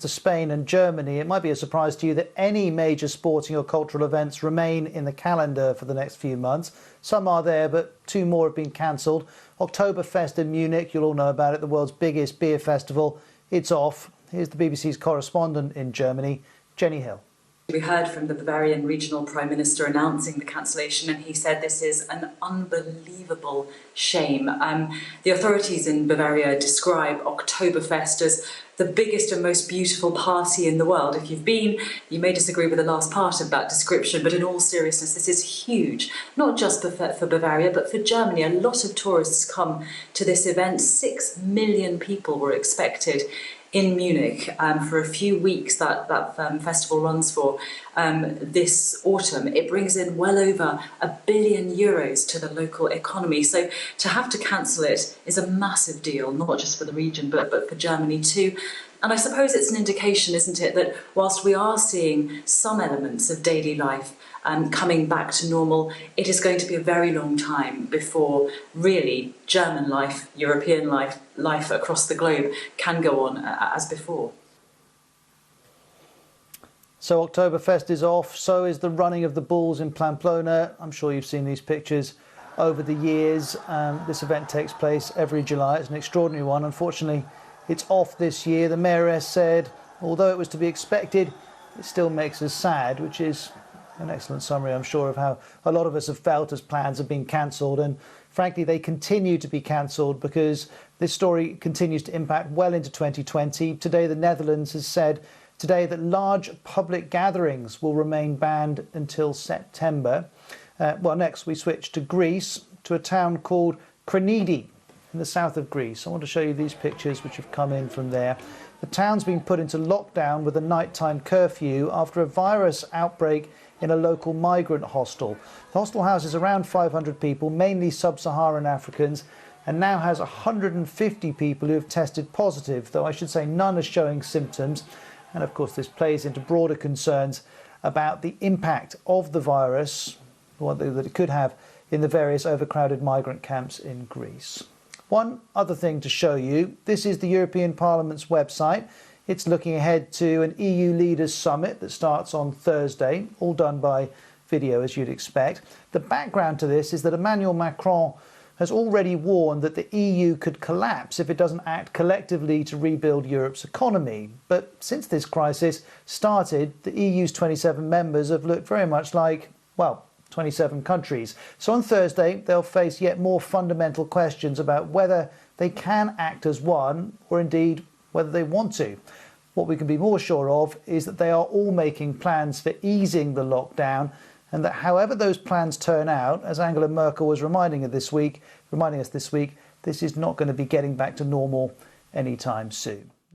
To Spain and Germany, it might be a surprise to you that any major sporting or cultural events remain in the calendar for the next few months. Some are there, but 2 more have been cancelled. Oktoberfest in Munich, you'll all know about it, the world's biggest beer festival. It's off. Here's the BBC's correspondent in Germany, Jenny Hill. We heard from the Bavarian regional prime minister announcing the cancellation, and he said this is an unbelievable shame. The authorities in Bavaria describe Oktoberfest as the biggest and most beautiful party in the world. If you've been, you may disagree with the last part of that description, but in all seriousness, this is huge, not just for Bavaria, but for Germany. A lot of tourists come to this event. 6 million people were expected in Munich for a few weeks that festival runs for this autumn. It brings in well over €1 billion to the local economy. So to have to cancel it is a massive deal, not just for the region, but for Germany too. And I suppose it's an indication, isn't it, that whilst we are seeing some elements of daily life coming back to normal, it is going to be a very long time before really German life, European life across the globe can go on as before. So Oktoberfest is off, so is the running of the bulls in Pamplona. I'm sure you've seen these pictures over the years. This event takes place every July. It's an extraordinary one. Unfortunately, it's off this year. The mayoress said, although it was to be expected, it still makes us sad, which is an excellent summary, I'm sure, of how a lot of us have felt as plans have been cancelled. And frankly, they continue to be cancelled because this story continues to impact well into 2020. Today, the Netherlands has said that large public gatherings will remain banned until September. Next we switch to Greece, to a town called Kranidi in the south of Greece. I want to show you these pictures which have come in from there. The town's been put into lockdown with a nighttime curfew after a virus outbreak in a local migrant hostel. The hostel houses around 500 people, mainly sub-Saharan Africans, and now has 150 people who have tested positive, though I should say none are showing symptoms. And of course, this plays into broader concerns about the impact of the virus, that it could have in the various overcrowded migrant camps in Greece. One other thing to show you, this is the European Parliament's website. It's looking ahead to an EU leaders summit that starts on Thursday, all done by video as you'd expect. The background to this is that Emmanuel Macron has already warned that the EU could collapse if it doesn't act collectively to rebuild Europe's economy. But since this crisis started, the EU's 27 members have looked very much like, 27 countries. So on Thursday, they'll face yet more fundamental questions about whether they can act as one, or indeed whether they want to. What we can be more sure of is that they are all making plans for easing the lockdown, and that however those plans turn out, as Angela Merkel was reminding us this week, this is not going to be getting back to normal anytime soon.